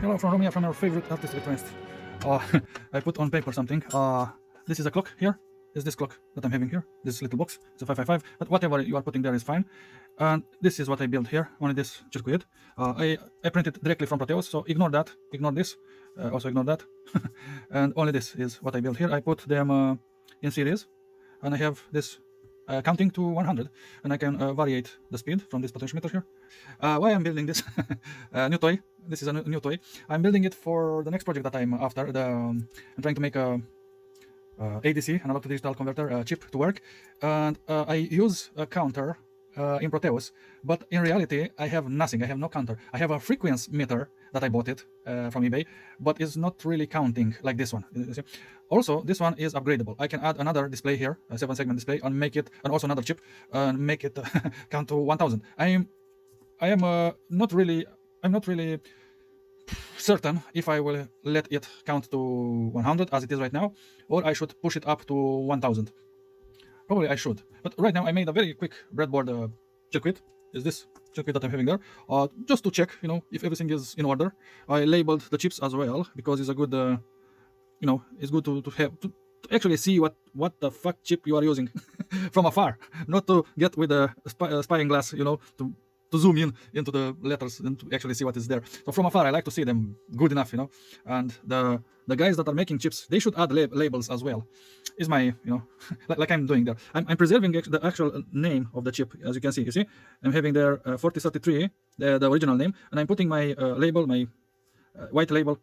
Hello from Romania, from our favorite artist electronist. I put on paper something. This is a clock here. Is this clock that I'm having here? This little box. It's a 555. But whatever you are putting there is fine. And this is what I built here. Only this circuit. I printed directly from Proteus. So ignore that. Ignore this. Also ignore that. And only this is what I built here. I put them in series, and I have this counting to 100, and I can variate the speed from this potentiometer here. Why I'm building this new toy? This is a new toy. I'm building it for the next project that I'm after. I'm trying to make a ADC, analog to digital converter chip to work, and I use a counter in Proteus, but in reality I have nothing. I have no counter. I have a frequency meter that I bought it from eBay, but it's not really counting like this one. You see? Also, this one is upgradable. I can add another display here, a 7-segment display, and make it, and also another chip, and make it count to 1000. I'm not really certain if I will let it count to 100 as it is right now, or I should push it up to 1000. Probably I should, but right now I made a very quick breadboard circuit. Is this circuit that I'm having there, just to check, you know, if everything is in order. I labeled the chips as well because it's a good, you know, it's good to have to actually see what the fuck chip you are using from afar, not to get with a spying glass, you know, to zoom in into the letters and to actually see what is there. So from afar, I like to see them good enough, you know. And the guys that are making chips, they should add labels as well. Is my, you know, like I'm doing there. I'm preserving the actual name of the chip, as you can see. You see, I'm having there 4033, the original name, and I'm putting my label, my white label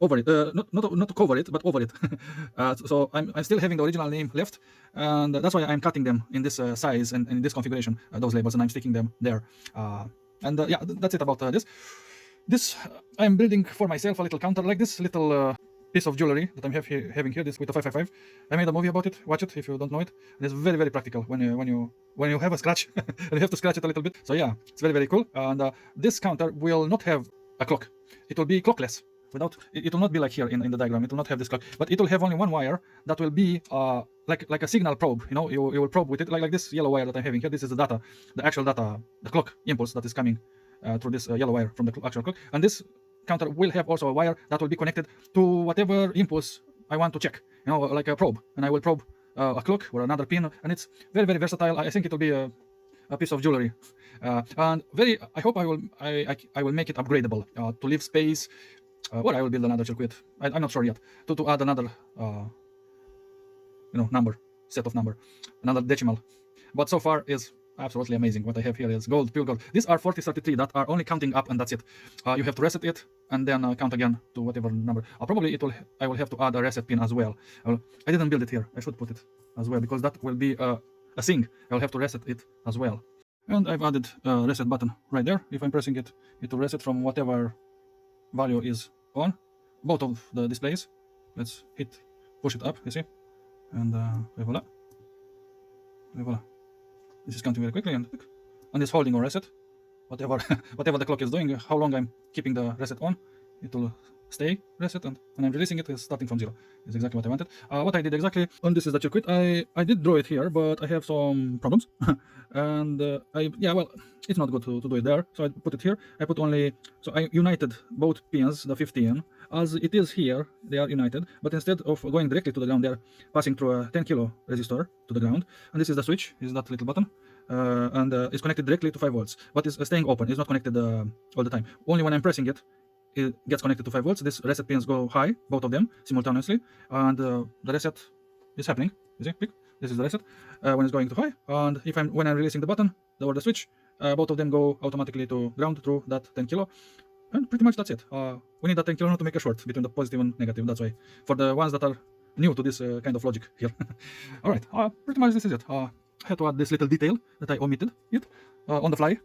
over it, not to cover it, but over it. So I'm still having the original name left, and that's why I'm cutting them in this size and in this configuration, those labels, and I'm sticking them there. Yeah, that's it about this. This I'm building for myself a little counter, like this little piece of jewelry that I'm having here, this with a 555. I made a movie about it. Watch it if you don't know it. It's very, very practical when you have a scratch and you have to scratch it a little bit. So yeah, it's very, very cool. And this counter will not have a clock. It will be clockless. It will not be like here in the diagram. It will not have this clock, but it will have only one wire that will be like a signal probe. You know, you will probe with it like this yellow wire that I'm having here. This is the data, the actual data, the clock impulse that is coming through this yellow wire from the actual clock. And this counter will have also a wire that will be connected to whatever impulse I want to check. You know, like a probe, and I will probe a clock or another pin, and it's very, very versatile. I think it will be a piece of jewelry, and I hope I will make it upgradable to leave space. Or I will build another circuit. I'm not sure yet. To add another, you know, set of number, another decimal. But so far is absolutely amazing. What I have here is gold, pure gold. These are 4033 that are only counting up, and that's it. You have to reset it and then count again to whatever number. Probably I will have to add a reset pin as well. I didn't build it here. I should put it as well because that will be a thing. I will have to reset it as well. And I've added a reset button right there. If I'm pressing it, it will reset from whatever value is on both of the displays. Let's push it up, you see, and voila. This is counting very quickly, and it's holding on reset. Whatever whatever the clock is doing, how long I'm keeping the reset on, it will stay reset, and when I'm releasing it, it's starting from 0. It's exactly what I wanted. What I did exactly, and this is the circuit. I did draw it here, but I have some problems, and well, it's not good to do it there, so I put it here. So I united both pins, the 15, as it is here. They are united, but instead of going directly to the ground, they're passing through a 10 kilo resistor to the ground, and this is the switch. Is that little button, and it's connected directly to 5 volts, but it's staying open. It's not connected all the time. Only when I'm pressing it, it gets connected to 5 volts. This reset pins go high, both of them simultaneously, and the reset is happening. You see, this is the reset when it's going to high, and when I'm releasing the button or the switch, both of them go automatically to ground through that 10 kilo, and pretty much that's it. We need that 10 kilo to make a short between the positive and negative. That's why, for the ones that are new to this kind of logic here. All right, pretty much this is it. I had to add this little detail that I omitted it on the fly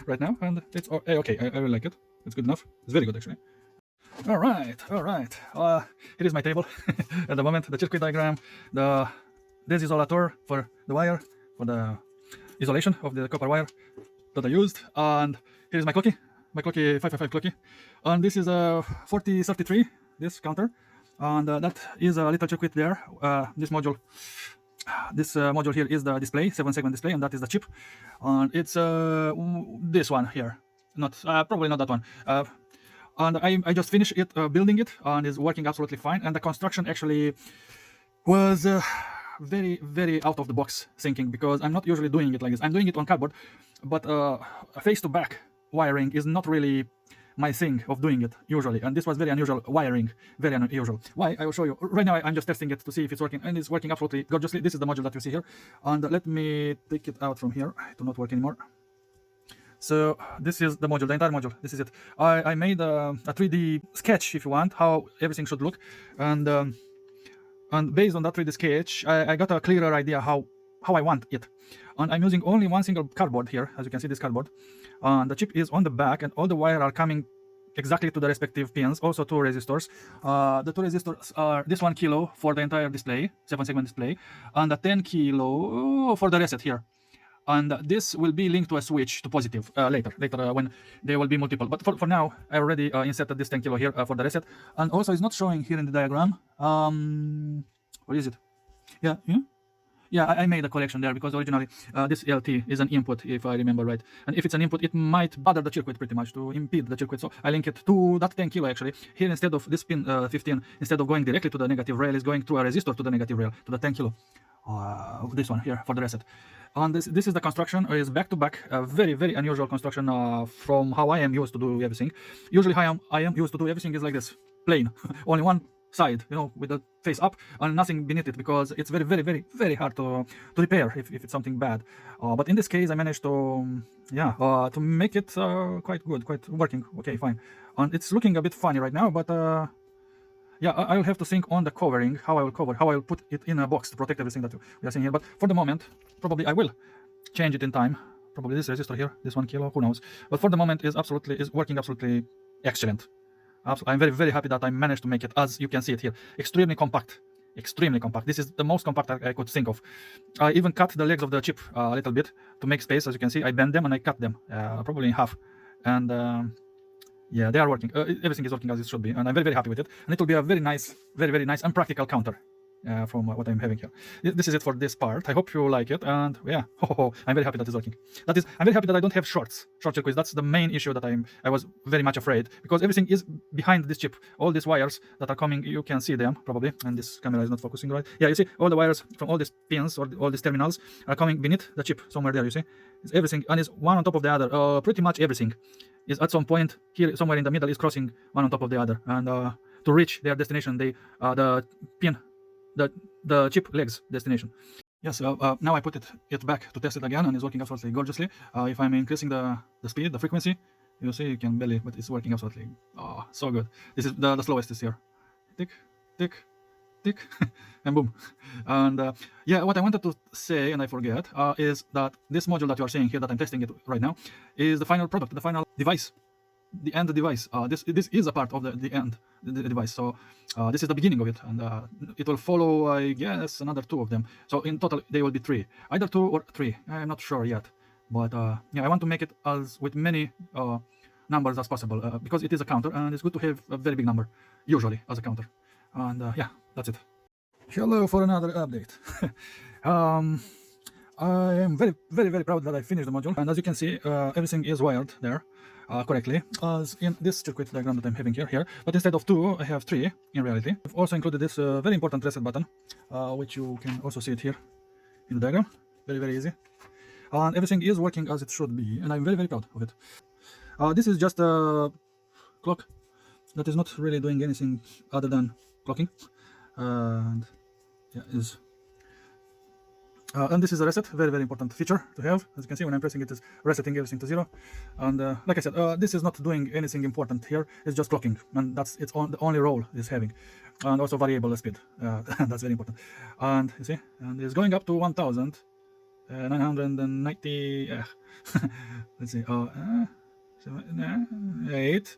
right now, and it's okay. I really like it. It's good enough. It's very good, actually. All right. Here is my table at the moment. The circuit diagram, the desisolator for the wire, for the isolation of the copper wire that I used, and here is my clocky 555 clocky, and this is a 4033, this counter, and that is a little circuit there. This module here is the display, 7-segment display, and that is the chip, and it's this one here, not probably not that one. and I just finished it, building it, and it's working absolutely fine. And the construction actually was very out of the box thinking, because I'm not usually doing it like this. I'm doing it on cardboard, but face to back wiring is not really my thing of doing it usually, and this was very unusual wiring, very unusual. Why? I will show you. Right now I'm just testing it to see if it's working, and it's working absolutely gorgeously. This is the module that you see here, and let me take it out from here. It will not work anymore. So this is the module, the entire module. This is it. I made a 3D sketch, if you want, how everything should look, and based on that 3D sketch, I got a clearer idea how I want it. And I'm using only one single cardboard here, as you can see, this cardboard. The chip is on the back, and all the wire are coming exactly to the respective pins. Also 2 resistors. The 2 resistors are this 1 kilo for the entire display, 7-segment display, and the 10 kilo for the reset here. And this will be linked to a switch to positive later when there will be multiple. But for now, I already inserted this 10 kilo here for the reset. And also, it's not showing here in the diagram. What is it? Yeah, I made a correction there, because originally this LT is an input, if I remember right. And if it's an input, it might bother the circuit pretty much, to impede the circuit. So I link it to that 10 kilo actually. Here, instead of this pin 15, instead of going directly to the negative rail, is going through a resistor to the negative rail, to the 10 kilo. This one here for the reset. And this is the construction. Is back to back, very unusual construction from how I am used to do everything. Usually how I am used to do everything is like this, plain, only one side, with the face up and nothing beneath it, because it's very hard to repair if it's something bad. But in this case, I managed to to make it quite good, quite working. Okay, fine. And it's looking a bit funny right now, but yeah, I will have to think on the covering, how I will put it in a box to protect everything that we are seeing here. But for the moment, probably I will change it in time. Probably this resistor here, this 1 kilo, who knows. But for the moment, is working absolutely excellent. I'm very happy that I managed to make it, as you can see it here, extremely compact. This is the most compact I could think of. I even cut the legs of the chip a little bit to make space. As you can see, I bent them and I cut them probably in half. And yeah, they are working. Everything is working as it should be, and I'm very happy with it. And it will be a very nice and practical counter from what I'm having here. This is it for this part. I hope you like it, and yeah, I'm very happy that it's working. I'm very happy that I don't have short circuits. That's the main issue that I was very much afraid, because everything is behind this chip. All these wires that are coming, you can see them probably, and this camera is not focusing right. Yeah, you see all the wires from all these pins or all these terminals are coming beneath the chip somewhere there. You see, it's everything, and it's one on top of the other. Pretty much everything is at some point here, somewhere in the middle, is crossing one on top of the other, and to reach their destination, the pin, the chip legs destination. Yes, now I put it back to test it again, and it's working absolutely gorgeously. If I'm increasing the speed, the frequency, you see, you can barely, but it's working absolutely so good. This is the slowest is here. Tick, tick, tick, and boom. And yeah, what I wanted to say, and I forget, is that this module that you are seeing here, that I'm testing it right now, is the final product, the final device, the end device. This is a part of the end device. So this is the beginning of it, and it will follow, I guess, another 2 of them. So in total, they will be 3, either 2 or 3. I'm not sure yet, but yeah, I want to make it as with many numbers as possible, because it is a counter, and it's good to have a very big number usually as a counter. And yeah, that's it. Hello for another update. I am very proud that I finished the module, and as you can see, everything is wired there correctly, as in this circuit diagram that I'm having here. But instead of 2, I have 3 in reality. I've also included this very important reset button, which you can also see it here in the diagram. Very easy, and everything is working as it should be, and I'm very proud of it. This is just a clock that is not really doing anything other than clocking, and yeah, and this is a reset, very important feature to have. As you can see, when I'm pressing it, is resetting everything to 0. And like I said, this is not doing anything important here. It's just clocking, and that's the only role it's having. And also variable speed. That's very important. And you see, and it's going up to 1,990. Let's see. 8.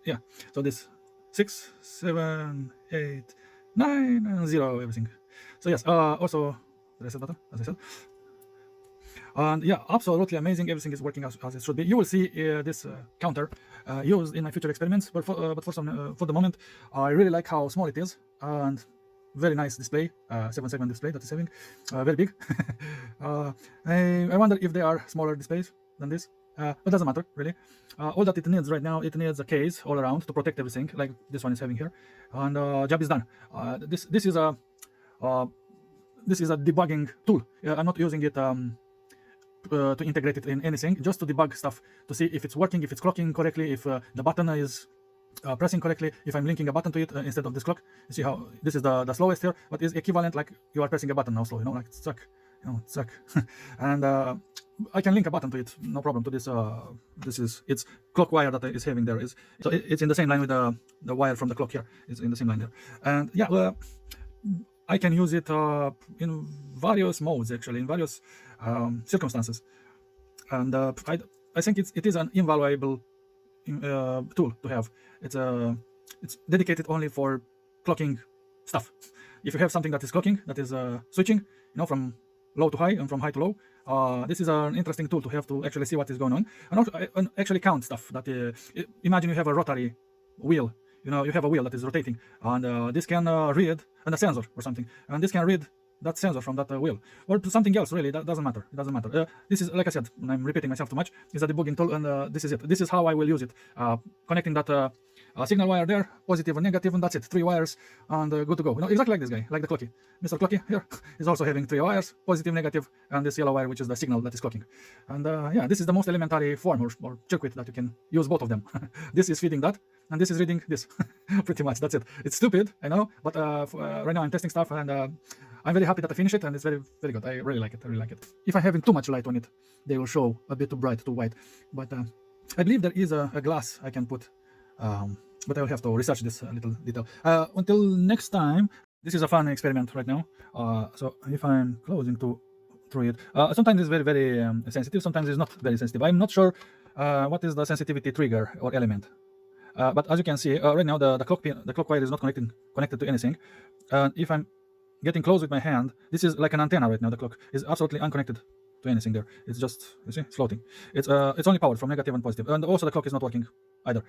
Yeah. So this 6, 7, 8, 9, and 0, everything. So yes, also the reset button, as I said. And yeah, absolutely amazing. Everything is working as it should be. You will see this counter used in my future experiments, but for the moment, I really like how small it is, and very nice display, 7-segment display that is having, very big. I wonder if there are smaller displays than this. but doesn't matter really. All that it needs right now, it needs a case all around to protect everything, like this one is having here, and job is done. This is a uh, this is a debugging tool. I'm not using it to integrate it in anything, just to debug stuff, to see if it's working, if it's clocking correctly, if the button is pressing correctly, if I'm linking a button to it instead of this clock. You see how this is the slowest here, but is equivalent like you are pressing a button now slow, you know, like it's stuck, you know, it's stuck. And I can link a button to it, no problem, to this. This is its clock wire that is having there. So it's in the same line with the wire from the clock here. It's in the same line there. And yeah, I can use it in various modes, actually, in various circumstances. And I think it is an invaluable tool to have. It's dedicated only for clocking stuff. If you have something that is clocking, that is switching, you know, from low to high and from high to low, this is an interesting tool to have to actually see what is going on, and also actually count stuff. That imagine you have a rotary wheel. You know, you have a wheel that is rotating, and this can read, and a sensor or something, and this can read that sensor from that wheel, or to something else. Really, that doesn't matter. It doesn't matter. This is, like I said, I'm repeating myself too much, is a debugging tool, and this is it. This is how I will use it. Connecting that signal wire there, positive and negative, and that's it. 3 wires, and good to go. You know, exactly like this guy, like the clocky. Mr. Clocky here is also having 3 wires, positive, negative, and this yellow wire, which is the signal that is clocking. And yeah, this is the most elementary form or circuit that you can use both of them. This is feeding that, and this is reading this. Pretty much, that's it. It's stupid, I know, but right now I'm testing stuff, and I'm very happy that I finished it, and it's very, very good. I really like it. I really like it. If I'm having too much light on it, they will show a bit too bright, too white. But I believe there is a glass I can put, but I will have to research this little detail. Until next time, this is a fun experiment right now. So if I'm closing through it, sometimes it's very, very sensitive. Sometimes it's not very sensitive. I'm not sure what is the sensitivity trigger or element. But as you can see, right now the clock wire is not connected to anything. And if I'm getting close with my hand, this is like an antenna right now. The clock is absolutely unconnected to anything there. It's just, you see, it's floating. It's only powered from negative and positive, and also the clock is not working either.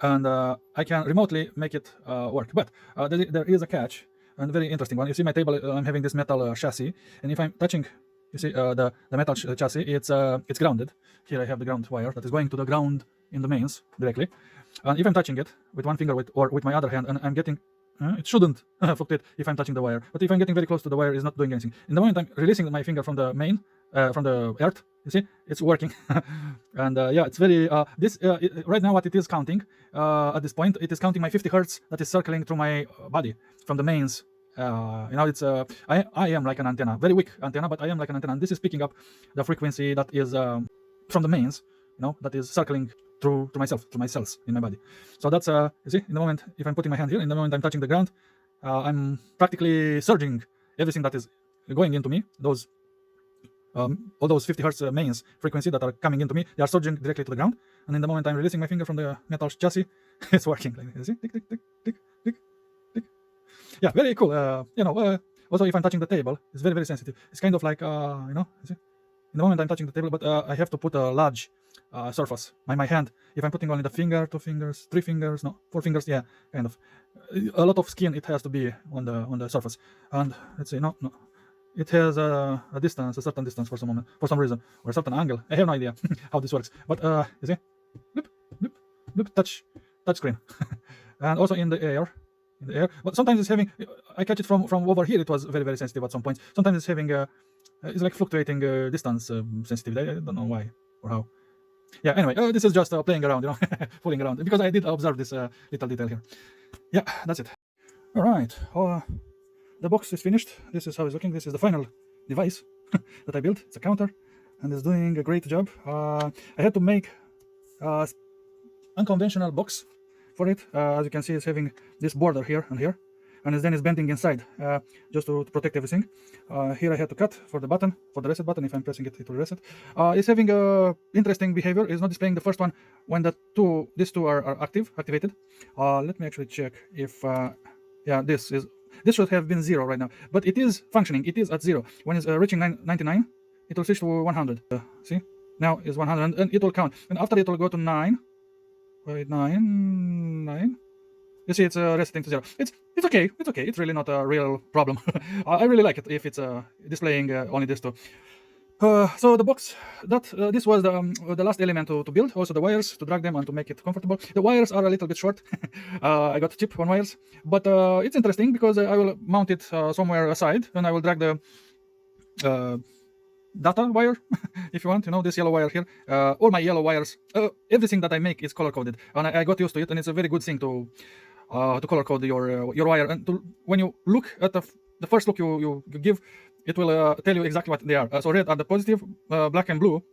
And I can remotely make it work, but there is a catch, and a very interesting one. You see my table, I'm having this metal chassis, and if I'm touching, you see the metal chassis, it's grounded. Here I have the ground wire that is going to the ground in the mains directly. And if I'm touching it with one finger or with my other hand, and I'm getting, it shouldn't fluctuate if I'm touching the wire, but if I'm getting very close to the wire, it's not doing anything. In the moment I'm releasing my finger from the main, from the earth, you see, it's working. And yeah, it's very, right now what it is counting, at this point, it is counting my 50 hertz that is circling through my body from the mains. You know, it's I am like an antenna, very weak antenna, but I am like an antenna, and this is picking up the frequency that is from the mains, you know, that is circling through myself, through my cells in my body. So that's you see, in the moment, if I'm putting my hand here, in the moment I'm touching the ground, I'm practically surging everything that is going into me. Those all those 50 hertz mains frequency that are coming into me, they are surging directly to the ground. And in the moment I'm releasing my finger from the metal chassis, it's working. Like, you see, tick, tick, tick, tick, tick, tick. Yeah, very cool. You know, also if I'm touching the table, it's very, very sensitive. It's kind of like, you know, you see, in the moment I'm touching the table, but I have to put a large surface. My hand, if I'm putting only the finger, 2 fingers, 3 fingers, no, 4 fingers, yeah, kind of. A lot of skin it has to be on the surface. And let's say, no, it has a distance, a certain distance for some reason, or a certain angle. I have no idea how this works. But you see, bloop, bloop, bloop, touch screen. And also in the air. But sometimes it's having, I catch it from over here, it was very, very sensitive at some points. Sometimes it's having it's like fluctuating distance sensitivity. I don't know why or how. Yeah, anyway, this is just playing around, you know, fooling around, because I did observe this little detail here. Yeah, that's it. All right, the box is finished. This is how it's looking. This is the final device that I built. It's a counter, and it's doing a great job. I had to make unconventional box for it. As you can see, it's having this border here and here, and then it's bending inside just to protect everything. Here I had to cut for the button, for the reset button. If I'm pressing it, it will reset. It's having interesting behavior. It's not displaying the first one when these two are activated. Let me actually check if yeah, this should have been 0 right now, but it is functioning. It is at 0. When it's reaching 99, it will switch to 100. See, now is 100, and it will count. And after it will go to 9. Wait, 9. You see, it's resetting to 0. It's okay. It's okay. It's really not a real problem. I really like it if it's displaying only this two. So the box that this was the last element to build. Also the wires to drag them and to make it comfortable. The wires are a little bit short. I got cheap on wires, but it's interesting because I will mount it somewhere aside, and I will drag the data wire if you want, you know, this yellow wire here. All my yellow wires, everything that I make is color coded, and I got used to it, and it's a very good thing to color code your wire. And when you look at the first look you give, it will tell you exactly what they are. So red are the positive, black and blue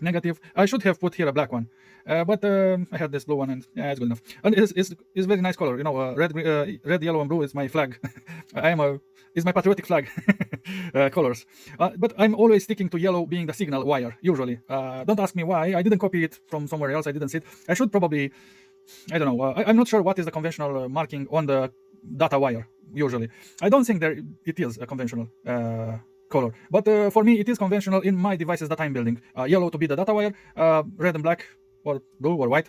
negative. I should have put here a black one, but I had this blue one, and yeah, it's good enough. And it's very nice color, you know. Red, yellow, and blue is my flag. Is my patriotic flag colors. But I'm always sticking to yellow being the signal wire usually. Don't ask me why. I didn't copy it from somewhere else. I didn't see it. I should probably. I don't know. I'm not sure what is the conventional marking on the data wire usually. I don't think it is a conventional color, but for me it is conventional in my devices that I'm building. Yellow to be the data wire, red and black or blue or white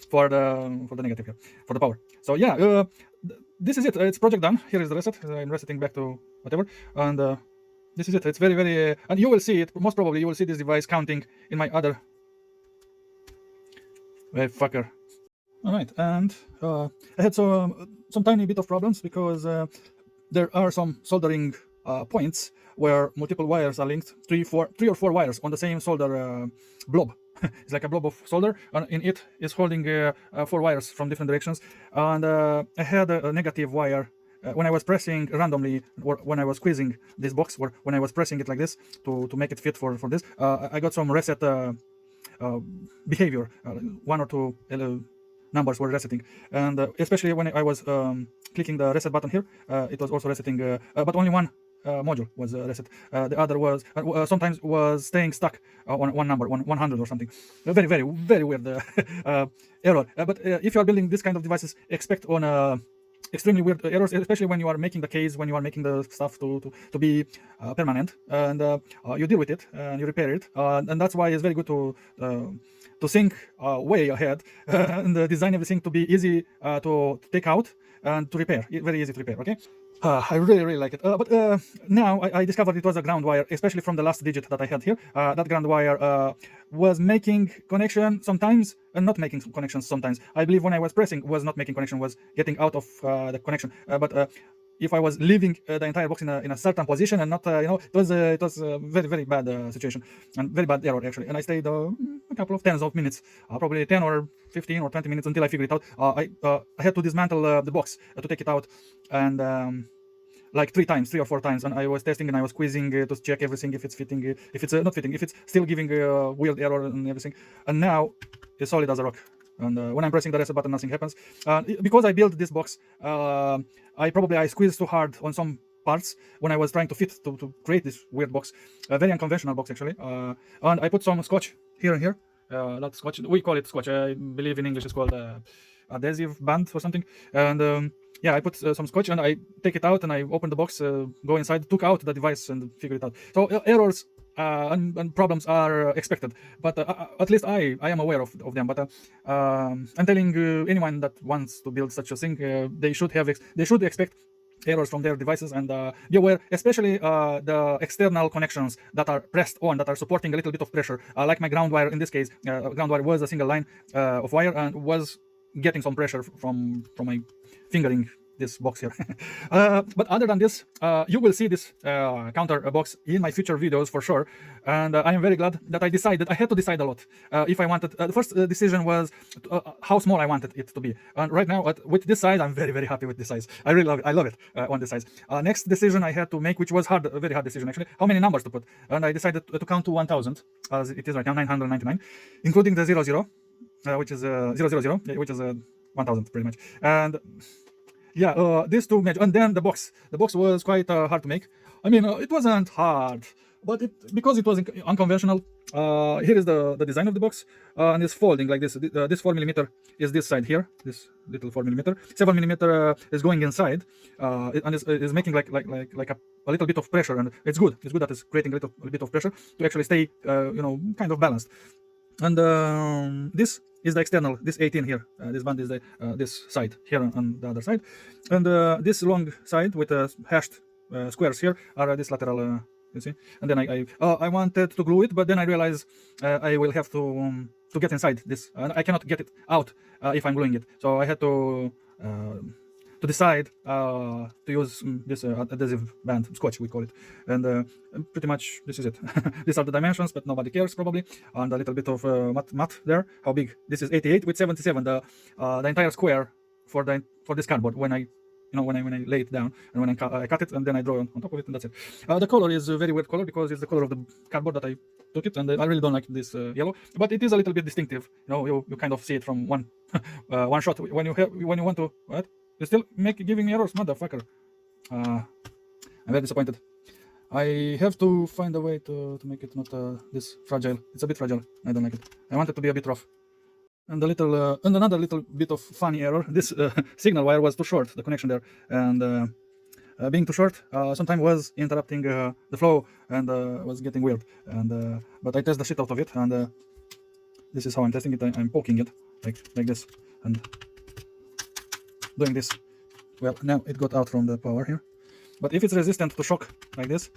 for the negative here, for the power. So yeah, this is it. It's project done. Here is the reset. I'm resetting back to whatever, and this is it. It's very very and you will see it, most probably you will see this device counting in my other fucker. All right, and I had some tiny bit of problems because there are some soldering points where multiple wires are linked, three or four wires on the same solder blob. It's like a blob of solder, and in it is holding 4 wires from different directions. And I had a negative wire when I was pressing randomly, or when I was squeezing this box, or when I was pressing it like this to make it fit for this. I got some reset behavior, 1 or 2 numbers were resetting, and especially when I was clicking the reset button here, it was also resetting, but only one module was reset. The other was sometimes was staying stuck on one number, 100 or something. Very very very weird error. But if you are building this kind of devices, expect on extremely weird errors, especially when you are making the case, when you are making the stuff to be permanent, and you deal with it and you repair it, and that's why it's very good to think way ahead and design everything to be easy to take out and to repair. Very easy to repair. Okay. I really like it, but now I discovered it was a ground wire, especially from the last digit that I had here. That ground wire was making connection sometimes and not making connections sometimes. I believe when I was pressing was not making connection, was getting out of the connection. But if I was leaving the entire box in a certain position and not, you know, it was a very very bad situation and very bad error actually. And I stayed a couple of tens of minutes, probably 10 or 15 or 20 minutes until I figured it out. I had to dismantle the box to take it out, and like 3 or 4 times, and I was testing and I was squeezing to check everything, if it's fitting, if it's not fitting, if it's still giving a weird error and everything. And now it's solid as a rock. And when I'm pressing the reset button, nothing happens. Because I built this box, I squeezed too hard on some parts when I was trying to fit to create this weird box, a very unconventional box actually. And I put some scotch here and here. Not scotch, we call it scotch. I believe in English it's called adhesive band or something. And yeah, I put some scotch and I take it out and I open the box, go inside, took out the device and figured it out. So errors and problems are expected, but at least I am aware of them. But I'm telling anyone that wants to build such a thing, they should expect errors from their devices, and be aware, especially the external connections that are pressed on, that are supporting a little bit of pressure, like my ground wire in this case. Ground wire was a single line of wire and was getting some pressure from my fingering this box here. But other than this, you will see this counter box in my future videos for sure, and I am very glad that I had to decide a lot if I wanted. The first decision was how small I wanted it to be, and right now with this size I'm very very happy with this size. I really love it. I love it on this size. Next decision I had to make, which was a very hard decision actually, how many numbers to put, and I decided to count to 1000 as it is right now, 999, including the 00, which is 000, which is 1000 pretty much. And yeah, these two match. And then the box was quite hard to make. I mean, it wasn't hard, but because it was unconventional. Here is the design of the box, and it's folding like this. This 4mm is this side here, this little 4mm. 7mm is going inside, and is making like a little bit of pressure, and it's good. It's good that it's creating a little bit of pressure to actually stay, you know, kind of balanced. And this is the external, this 18 here. This band is the this side here on the other side, and this long side with hashed squares here are this lateral you see. And then I wanted to glue it, but then I realized I will have to get inside this, and I cannot get it out if I'm gluing it. So I had to decide to use this adhesive band, scotch we call it, and pretty much this is it. These are the dimensions, but nobody cares probably. And a little bit of math there. How big? This is 88 with 77. The entire square for this cardboard when I when I lay it down, and when I cut it and then I draw on top of it, and that's it. The color is a very weird color because it's the color of the cardboard that I took it, and I really don't like this yellow, but it is a little bit distinctive. You kind of see it from one one shot when you want to what. You still giving me errors, motherfucker. I'm very disappointed. I have to find a way to make it not this fragile. It's a bit fragile. I don't like it. I want it to be a bit rough. And another little bit of funny error. This signal wire was too short, the connection there, and being too short sometimes was interrupting the flow and was getting weird. And but I test the shit out of it, and this is how I'm testing it. I'm poking it like this and doing this. Well, now it got out from the power here, but if it's resistant to shock like this,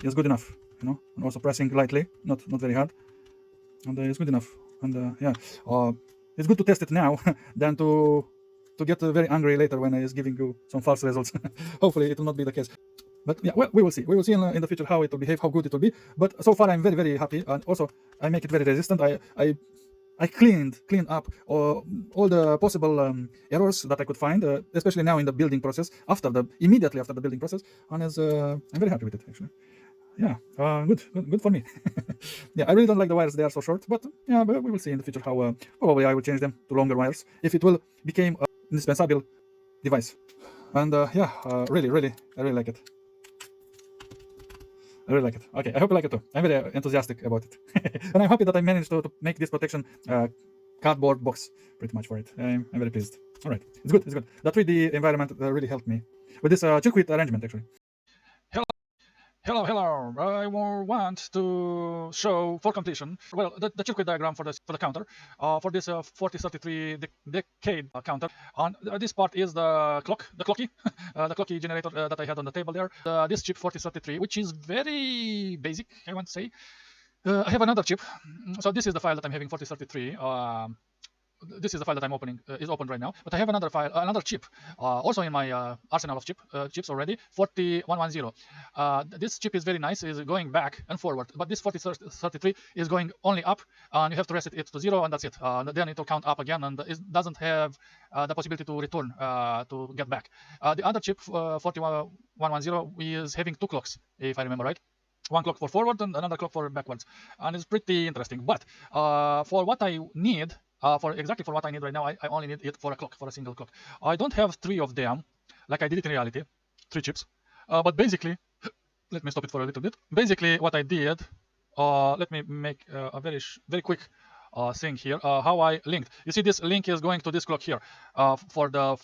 it's good enough, and also pressing lightly, not very hard, and it's good enough. And yeah, it's good to test it now than to get very angry later when I is giving you some false results. Hopefully it will not be the case, but yeah, well, we will see in the future how it will behave, how good it will be. But so far I'm very happy, and also I make it very resistant. I cleaned up all the possible errors that I could find, especially now in the building process, immediately after the building process, and I'm very happy with it actually. Yeah, good for me. Yeah, I really don't like the wires; they are so short. But yeah, but we will see in the future how probably I will change them to longer wires if it will become an indispensable device. And yeah, really, I really like it. I really like it. Okay, I hope you like it too. I'm very enthusiastic about it. And I'm happy that I managed to make this protection cardboard box pretty much for it. I'm very pleased. All right, it's good. The 3D environment really helped me with this circuit arrangement actually. Hello. I want to show for completion, well, the circuit diagram for the counter, for this 4033 decade counter. On this part is the clocky, the clocky generator that I had on the table there. This chip 4033, which is very basic, I want to say. I have another chip. So this is the file that I'm having 4033. This is the file that I'm opening, is open right now, but I have another file, another chip, also in my arsenal of chips already, 4110. This chip is very nice, is going back and forward, but this 4033 is going only up, and you have to reset it to 0, and that's it. Then it will count up again, and it doesn't have the possibility to return, to get back. The other chip, 4110, is having 2 clocks, if I remember right. 1 clock for forward and another clock for backwards, and it's pretty interesting. But for what I need, exactly for what I need right now, I only need it for a single clock. I don't have 3 of them, like I did it in reality, 3 chips. But basically, let me stop it for a little bit. Basically, what I did, let me make a very quick thing here. How I linked. You see, this link is going to this clock here for the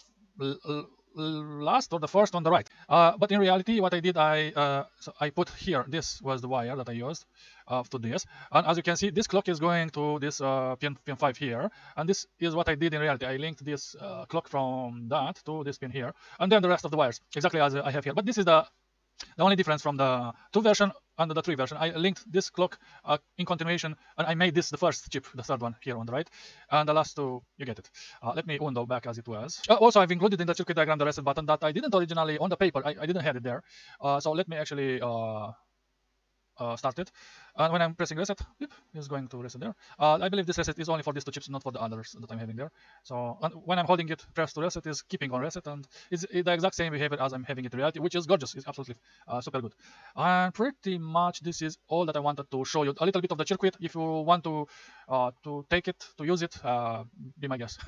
last or the first on the right. But in reality, what I did, so I put here, this was the wire that I used to this, and as you can see, this clock is going to this pin 5 here, and this is what I did in reality. I linked this clock from that to this pin here, and then the rest of the wires exactly as I have here. But this is the only difference from the 2 version and the 3 version. I linked this clock in continuation, and I made this the first chip, the third one here on the right, and the last 2, you get it. Let me undo back as it was. Also, I've included in the circuit diagram the reset button that I didn't originally on the paper. I didn't have it there. So let me actually start it, and when I'm pressing reset, it's going to reset there. I believe this reset is only for these 2 chips, not for the others that I'm having there. So when I'm holding it pressed to reset, is keeping on reset, and it's the exact same behavior as I'm having it in reality, which is gorgeous. It's absolutely super good. And pretty much this is all that I wanted to show you. A little bit of the circuit. If you want to take it, to use it, be my guest.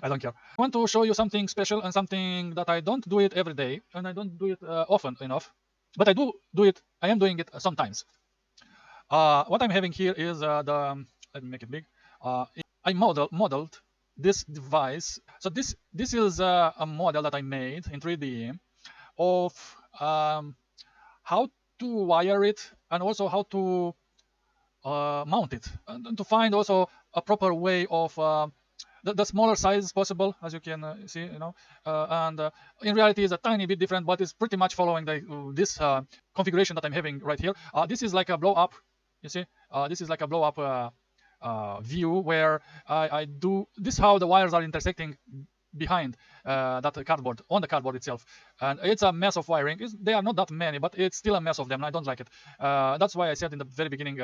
I don't care. I want to show you something special and something that I don't do it every day, and I don't do it often enough. But I do it. I am doing it sometimes. What I'm having here is let me make it big. I modeled this device. So this is a model that I made in 3D of how to wire it, and also how to mount it, and to find also a proper way of the smaller size possible, as you can see, and in reality is a tiny bit different, but it's pretty much following this configuration that I'm having right here. This is like a blow up, you see. This is like a blow up view where I do this, how the wires are intersecting behind that cardboard, on the cardboard itself, and it's a mess of wiring. They are not that many, but it's still a mess of them. I don't like it. That's why I said in the very beginning,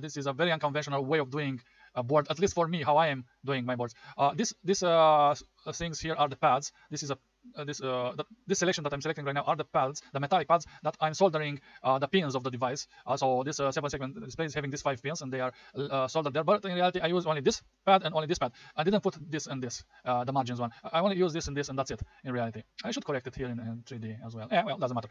this is a very unconventional way of doing a board, at least for me, how I am doing my boards. This things here are the pads. This is a this selection that I'm selecting right now are the pads, the metallic pads that I'm soldering the pins of the device. So this 7-segment display is having these 5 pins, and they are soldered there. But in reality, I use only this pad and only this pad. I didn't put this and this, the margins one. I only use this and this, and that's it. In reality, I should correct it here in 3D as well. Yeah, well, doesn't matter.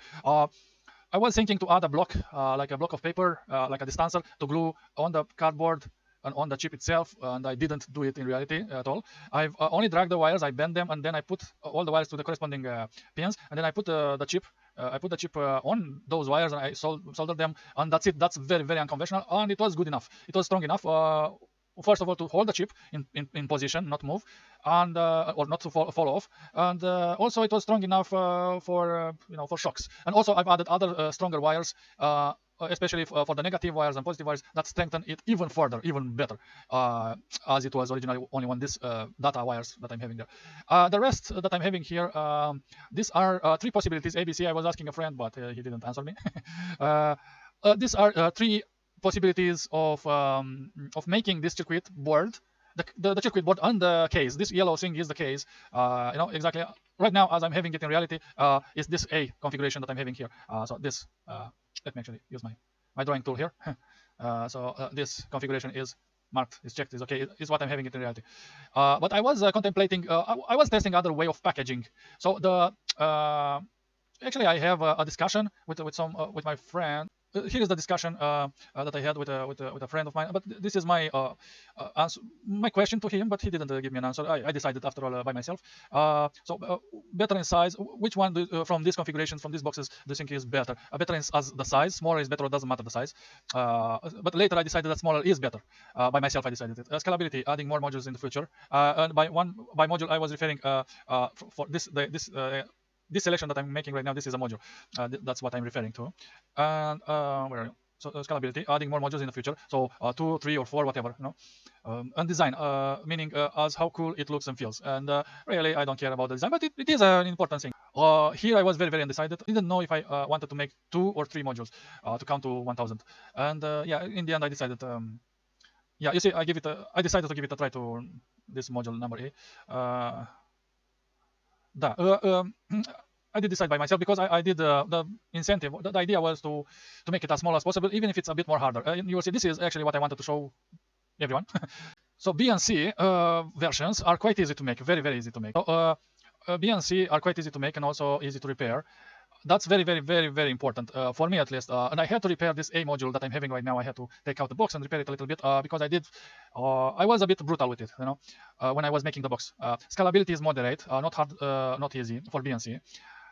I was thinking to add a block, like a block of paper, like a distancer, to glue on the cardboard and on the chip itself, and I didn't do it in reality at all. I've only dragged the wires, I bend them, and then I put all the wires to the corresponding pins, and then I put the chip. I put the chip on those wires, and I soldered them, and that's it. That's very, very unconventional, and it was good enough. It was strong enough. First of all, to hold the chip in position, not move, and or not to fall off, and also it was strong enough for for shocks. And also I've added other stronger wires, especially for the negative wires and positive wires, that strengthen it even further, even better, as it was originally only on this data wires that I'm having there. The rest that I'm having here, these are 3 possibilities. ABC, I was asking a friend, but he didn't answer me. These are 3 possibilities of making this circuit board, the circuit board on the case. This yellow thing is the case. Exactly right now, as I'm having it in reality, is this A configuration that I'm having here. So this, let me actually use my drawing tool here. This configuration is marked, is checked, is okay, is what I'm having it in reality. But I was contemplating, I was testing other way of packaging. So the actually I have a discussion with my friend. Here is the discussion that I had with a friend of mine. But this is my answer, my question to him. But he didn't give me an answer. I decided after all by myself. Better in size. Which one from these configurations, from these boxes, do you think is better? Better as the size. Smaller is better. It doesn't matter the size. But later I decided that smaller is better. By myself I decided it. Scalability, adding more modules in the future. And by module I was referring for this selection that I'm making right now. This is a module. That's what I'm referring to. And where are you? So scalability, adding more modules in the future. So 2, 3, or 4, whatever. And design, meaning as how cool it looks and feels. And really, I don't care about the design, but it is an important thing. Here I was very, very undecided. I didn't know if I wanted to make 2 or 3 modules to count to 1000. And yeah, in the end, I decided. Yeah, you see, I decided to give it a try to this module number A. I did decide by myself because I did the incentive. The idea was to make it as small as possible, even if it's a bit more harder. You will see, this is actually what I wanted to show everyone. So B and C versions are quite easy to make, very, very easy to make. So, B and C are quite easy to make and also easy to repair. That's very, very, very, very important for me at least. And I had to repair this A module that I'm having right now. I had to take out the box and repair it a little bit because I was a bit brutal with it, when I was making the box. Scalability is moderate, not hard, not easy for B and C.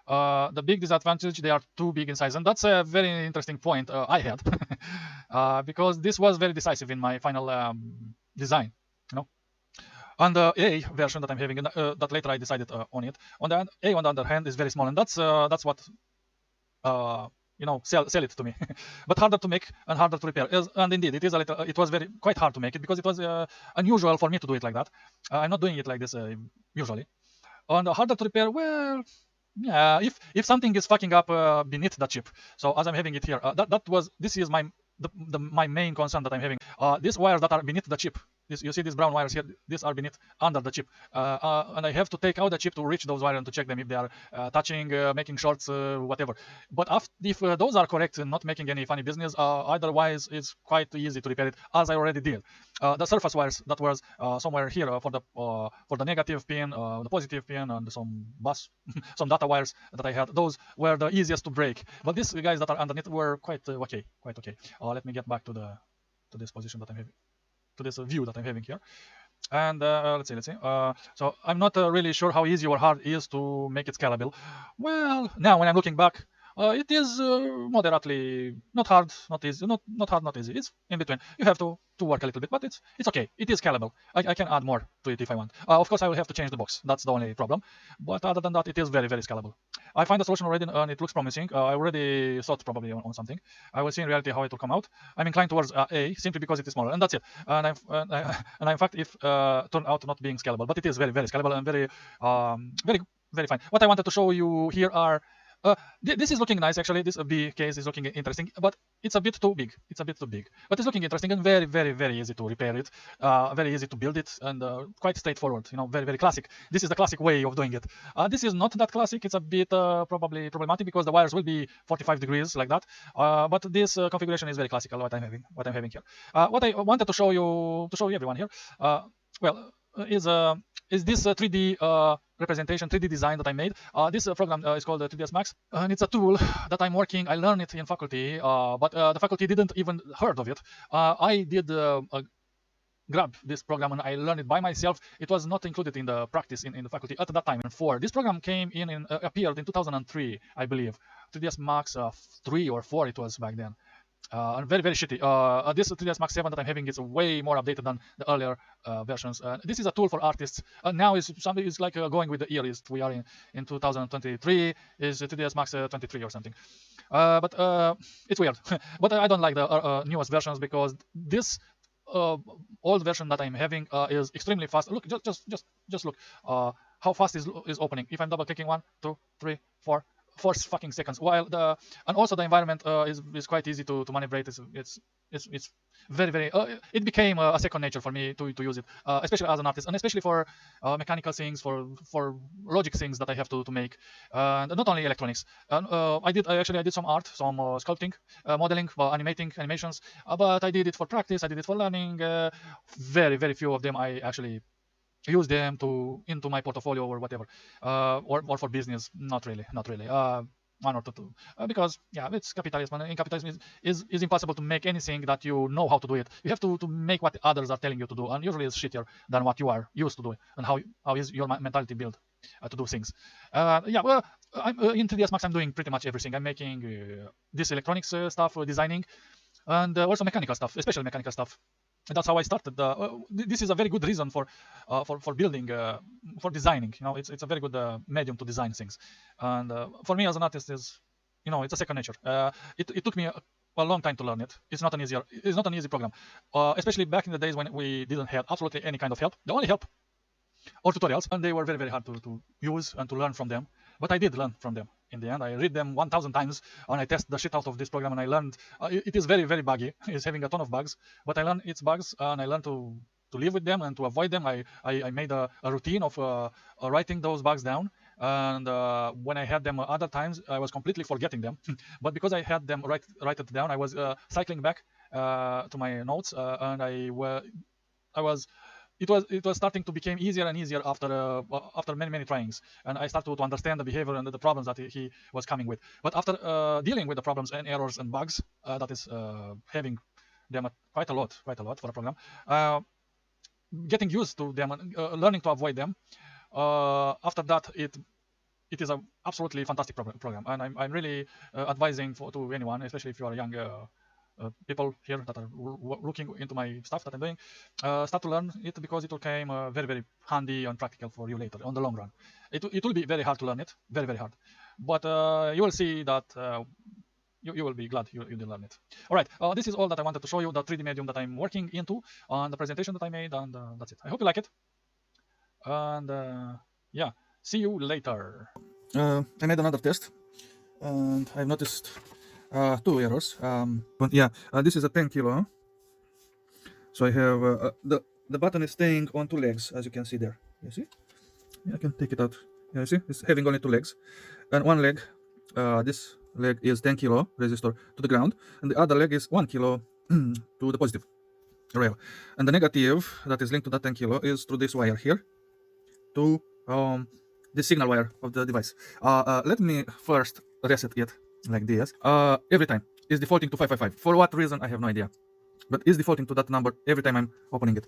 The big disadvantage, they are too big in size, and that's a very interesting point I had because this was very decisive in my final design. On the A version that I'm having, that later I decided on it. On the A, on the other hand, is very small, and that's what sell it to me. But harder to make and harder to repair. And indeed, it is it was quite hard to make it because it was unusual for me to do it like that. I'm not doing it like this usually. On the harder to repair, well, yeah, if something is fucking up beneath the chip. So as I'm having it here, this is my main concern that I'm having. These wires that are beneath the chip. You see these brown wires here, these are under the chip, and I have to take out the chip to reach those wires and to check them if they are touching, making shorts, whatever. But if those are correct and not making any funny business, otherwise it's quite easy to repair it, as I already did. The surface wires that was somewhere here for the negative pin, the positive pin, and some bus, some data wires that I had, those were the easiest to break. But these guys that are underneath were quite okay. Let me get back to this position that I'm having. To this view that I'm having here, and let's see. So I'm not really sure how easy or hard it is to make it scalable. Well, now when I'm looking back, It is moderately not hard, not easy, not hard, not easy. It's in between. You have to work a little bit, but it's okay. It is scalable. I can add more to it if I want. Of course, I will have to change the box. That's the only problem. But other than that, it is very, very scalable. I find the solution already, and it looks promising. I already thought probably on something. I will see in reality how it will come out. I'm inclined towards A simply because it is smaller, and that's it. And in fact, if turned out not being scalable, but it is very, very scalable and very, very, very fine. What I wanted to show you here are. This is looking nice actually. This B case is looking interesting, but it's a bit too big. It's a bit too big, but it's looking interesting and very, very, very easy to repair it. Very easy to build it, and quite straightforward. You know, very, very classic. This is the classic way of doing it. This is not that classic. It's a bit probably problematic because the wires will be 45 degrees like that. But this configuration is very classical. What I'm having here. What I wanted to show you everyone here. Is this 3D representation, 3D design that I made. This program is called 3ds Max, and it's a tool that I'm working. I learned it in faculty, but the faculty didn't even heard of it. I did grab this program and I learned it by myself. It was not included in the practice in the faculty at that time. And this program came in appeared in 2003, I believe. 3ds Max 3 or 4 it was back then. Very, very shitty. This 3ds Max 7 that I'm having is way more updated than the earlier versions. This is a tool for artists. Now is something is like going with the year. We are in 2023. Is 3ds Max 23 or something. But it's weird. But I don't like the newest versions because this old version that I'm having is extremely fast. Look, just look how fast is opening. If I'm double clicking 1, 2, 3, 4 fucking seconds. While and also the environment is quite easy to manipulate. It's very, very. It became a second nature for me to use it, especially as an artist, and especially for mechanical things, for logic things that I have to make, and not only electronics. And I did some art, some sculpting, modeling, animations, but I did it for practice. I did it for learning. Very, very few of them I actually use them into my portfolio or whatever, or for business. Not really. One or two, because yeah, it's capitalism, and in capitalism is impossible to make anything that you know how to do it. You have to make what others are telling you to do, and usually it's shittier than what you are used to do, and how is your mentality built to do things. Well, I'm in 3ds Max. I'm doing pretty much everything. I'm making this electronics stuff, designing, and also mechanical stuff, especially mechanical stuff. That's how I started. This is a very good reason for building, for designing. You know, it's a very good medium to design things. And for me as an artist, it's a second nature. It took me a long time to learn it. It's not an easy program, especially back in the days when we didn't have absolutely any kind of help. The only help or tutorials, and they were very, very hard to use and to learn from them. But I did learn from them. In the end, I read them 1,000 times, and I test the shit out of this program, and I learned it is very, very buggy. It's having a ton of bugs, but I learned its bugs, and I learned to live with them and to avoid them. I made a routine of writing those bugs down, and when I had them other times, I was completely forgetting them. But because I had them write it down, I was cycling back to my notes, and I was. It was starting to become easier and easier after many tryings, and I started to understand the behavior and the problems that he was coming with. But after dealing with the problems and errors and bugs, that is having them quite a lot for a program, getting used to them and learning to avoid them. After that, it is an absolutely fantastic program, and I'm really advising to anyone, especially if you are young. People here that are looking into my stuff that I'm doing, start to learn it because it will become very, very handy and practical for you later on the long run. It will be very hard to learn it, very, very hard, but you will see that you will be glad you did learn it. All right, this is all that I wanted to show you, the 3D medium that I'm working into, and the presentation that I made, and that's it. I hope you like it, and yeah, see you later. I made another test, and I've noticed 2 errors. But yeah, this is a 10 kilo. So I have the button is staying on 2 legs, as you can see there. You see? Yeah, I can take it out. Yeah, you see? It's having only 2 legs, and one leg, this leg is 10 kilo resistor to the ground, and the other leg is 1 kilo to the positive rail, and the negative that is linked to that 10 kilo is through this wire here to the signal wire of the device. Let me first reset it like this. Every time is defaulting to 555. For what reason, I have no idea, but is defaulting to that number every time I'm opening it.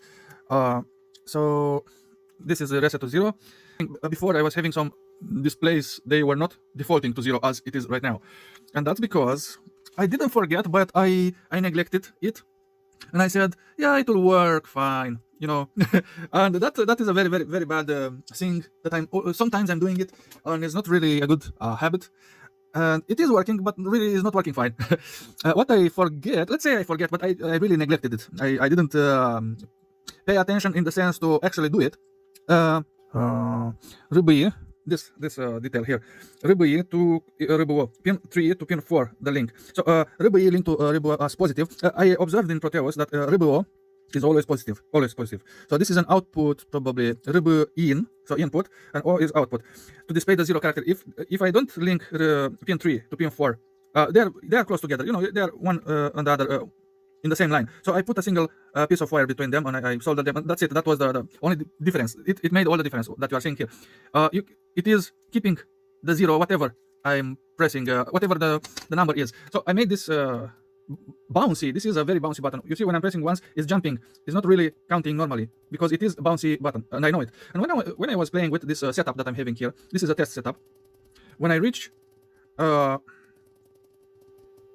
So this is a reset to 0. Before I was having some displays, they were not defaulting to 0 as it is right now. And that's because I didn't forget, but I neglected it. And I said, yeah, it will work fine, you know. And that is a very, very, very bad thing that sometimes I'm doing it, and it's not really a good habit. And it is working, but really is not working fine. What I forget, let's say I forget, but I really neglected it. I didn't pay attention in the sense to actually do it. RBE, this detail here, RBE to RBO, pin 3 to pin 4, the link. So RBE linked to RBO as positive. I observed in Proteus that RBO is always positive, always positive. So this is an output, probably RBO in, so input, and O is output. To display the 0 character, if I don't link pin 3 to pin 4, they are close together, you know, they are one and the other in the same line. So I put a single piece of wire between them, and I soldered them, and that's it. That was the only difference. It made all the difference that you are seeing here. It is keeping the 0, whatever I'm pressing, whatever the number is. So I made this bouncy. This is a very bouncy button. You see, when I'm pressing once, it's jumping. It's not really counting normally because it is a bouncy button, and I know it. And when I was playing with this setup that I'm having here, this is a test setup. When I reach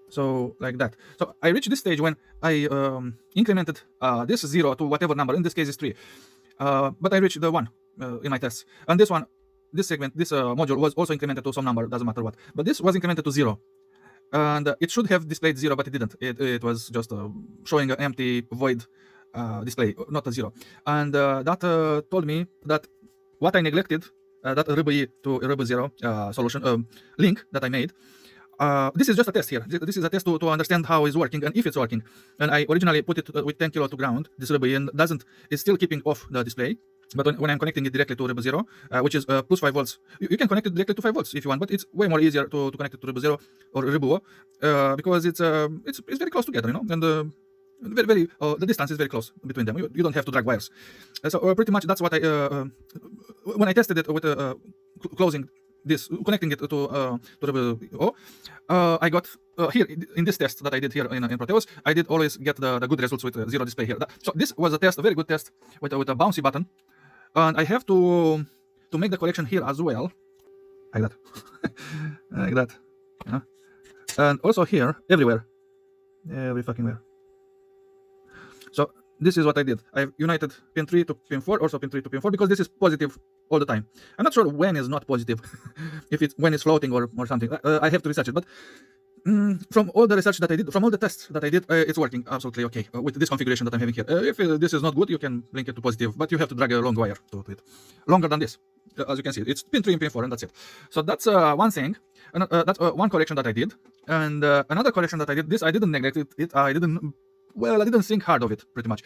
so like that. So I reached this stage when I incremented this 0 to whatever number, in this case is 3. But I reached the 1 in my tests. And this segment, this module was also incremented to some number, doesn't matter what. But this was incremented to 0. And it should have displayed 0, but it didn't. It was just showing an empty void display, not a 0. And that told me that what I neglected, that RBE to RB0 solution link that I made, this is just a test here. This is a test to understand how it's working and if it's working. And I originally put it with 10 kilo to ground. This RBE and is still keeping off the display. But when I'm connecting it directly to RB0, which is plus 5 volts, you can connect it directly to 5 volts if you want, but it's way more easier to connect it to RB0 or RBO because it's very close together, you know, and the distance is very close between them. You don't have to drag wires. So pretty much that's what I when I tested it with closing this, connecting it to RBO, I got here in this test that I did here in Proteus, I did always get the good results with 0 display here. So this was a test, a very good test with a bouncy button, and I have to make the correction here as well, like that, like that, yeah. And also here, everywhere, every fucking where. So this is what I did. I've united pin 3 to pin 4, also pin 3 to pin 4, because this is positive all the time. I'm not sure when is not positive, if it's when it's floating or something. I have to research it, but from all the research that I did, from all the tests that I did, it's working absolutely okay with this configuration that I'm having here. If this is not good, you can link it to positive, but you have to drag a long wire to it, longer than this. As you can see, it's pin 3 and pin 4, and that's it. So that's one thing, and that's one correction that I did. And another correction that I did, this I didn't neglect it. I didn't think hard of it, pretty much.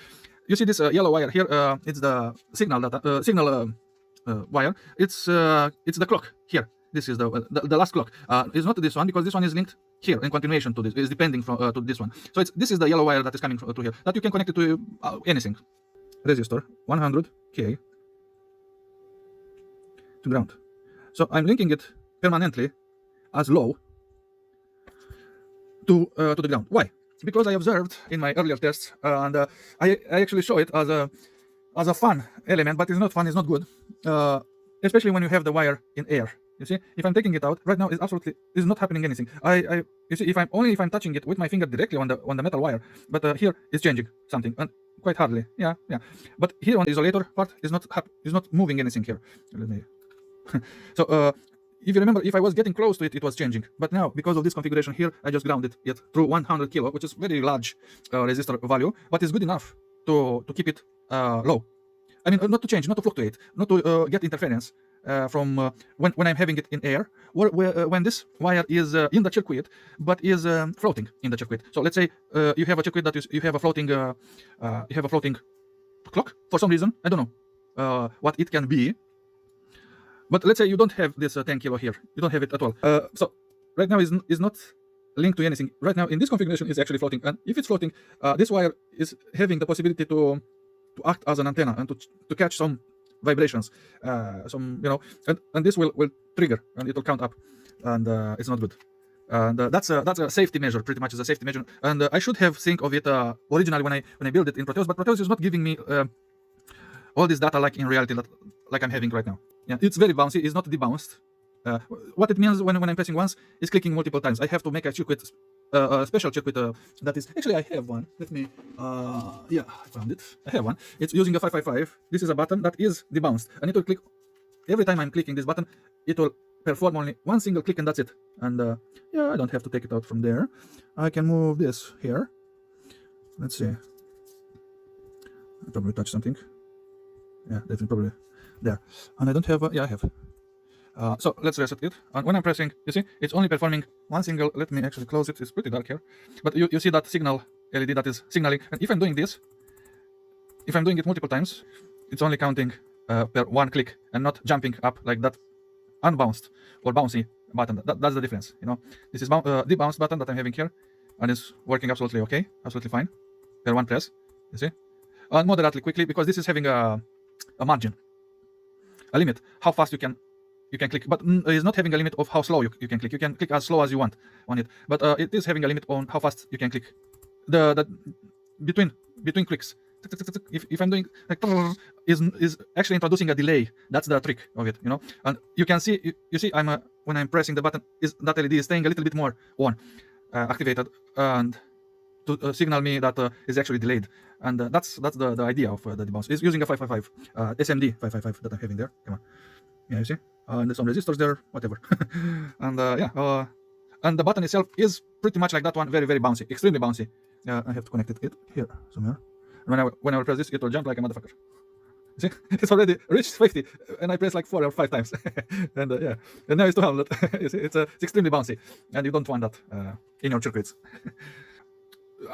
You see this yellow wire here, it's the signal wire. It's the clock here. This is the last clock. It's not this one, because this one is linked here in continuation to this. It's depending from to this one. So this is the yellow wire that is coming to here, that you can connect it to anything. Resistor 100K to ground. So I'm linking it permanently as low to the ground. Why? Because I observed in my earlier tests, and I actually show it as a fun element, but it's not fun, it's not good, especially when you have the wire in air. You see, if I'm taking it out right now, it's not happening anything. You see, if I'm touching it with my finger directly on the metal wire, but here it's changing something, and quite hardly, yeah. But here on the isolator part is not moving anything here. Let me. So if you remember, if I was getting close to it, it was changing. But now, because of this configuration here, I just grounded it through 100 kilo, which is very large resistor value, but it's good enough to keep it low. I mean, not to change, not to fluctuate, not to get interference from when I'm having it in air, or when this wire is in the circuit, but is floating in the circuit. So let's say you have a circuit that you have a floating clock for some reason. I don't know what it can be. But let's say you don't have this 10 kilo here. You don't have it at all. So right now is not linked to anything. Right now in this configuration is actually floating. And if it's floating, this wire is having the possibility to act as an antenna and to catch some vibrations, and this will trigger and it will count up, and it's not good. And that's a safety measure, pretty much is a safety measure. And I should have think of it originally when I built it in Proteus, but Proteus is not giving me all this data like in reality, like I'm having right now. Yeah, it's very bouncy. It's not debounced. What it means when I'm pressing once is clicking multiple times. I have to make a circuit, a special circuit that is actually I have one. Let me yeah, I found it. I have one. It's using a 555. This is a button that is debounced. I need to click every time I'm clicking this button. It will perform only one single click and that's it. And yeah, I don't have to take it out from there. I can move this here. Let's see. I probably touch something. Yeah, definitely probably there. And I don't have. Yeah, I have. So let's reset it. And when I'm pressing, you see, it's only performing one single. Let me actually close it. It's pretty dark here, but you see that signal LED that is signaling. And if I'm doing this, if I'm doing it multiple times, it's only counting per one click and not jumping up like that unbounced or bouncy button. That's the difference. You know, this is the bounce button that I'm having here, and it's working absolutely okay, absolutely fine per one press. You see, and moderately quickly because this is having a margin, a limit how fast you can click, but it's not having a limit of how slow you can click. You can click as slow as you want on it, but it is having a limit on how fast you can click. The between clicks. If I'm doing like is actually introducing a delay. That's the trick of it, you know. And you can see you see I'm when I'm pressing the button, is that LED is staying a little bit more on, activated, and to signal me that is actually delayed. And that's the idea of the debounce. It's using a 555 SMD 555 that I'm having there. Come on, yeah, you see, and there's some resistors there, whatever. And yeah, and the button itself is pretty much like that one, very bouncy, extremely bouncy. I have to connect it here somewhere. When I press this, it will jump like a motherfucker. See, it's already reached 50, and I press like 4 or 5 times, and yeah, and now it's 200. You see, it's extremely bouncy, and you don't want that in your circuits.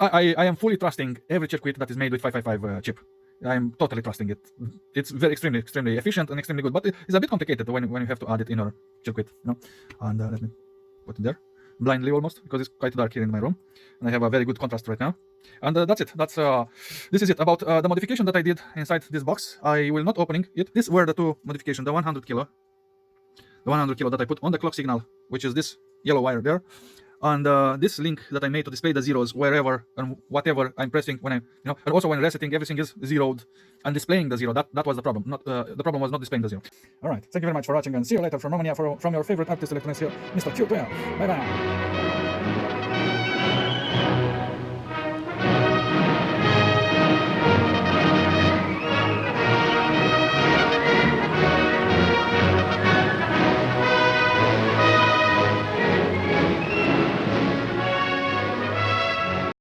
I am fully trusting every circuit that is made with 555 chip. I am totally trusting it. It's very extremely efficient and extremely good, but it's a bit complicated when you have to add it in your circuit, you know. And let me put it there blindly almost because it's quite dark here in my room, and I have a very good contrast right now. And that's it. This is it about the modification that I did inside this box. I will not opening it. These were the two modifications: the 100 kilo that I put on the clock signal, which is this yellow wire there, and this link that I made to display the zeros wherever and whatever I'm pressing when and also when resetting, everything is zeroed and displaying the zero. That was the problem. Not the problem was not displaying the zero. All right. Thank you very much for watching, and see you later from Romania from your favorite artist electronics here, Mr. Q12. Bye bye.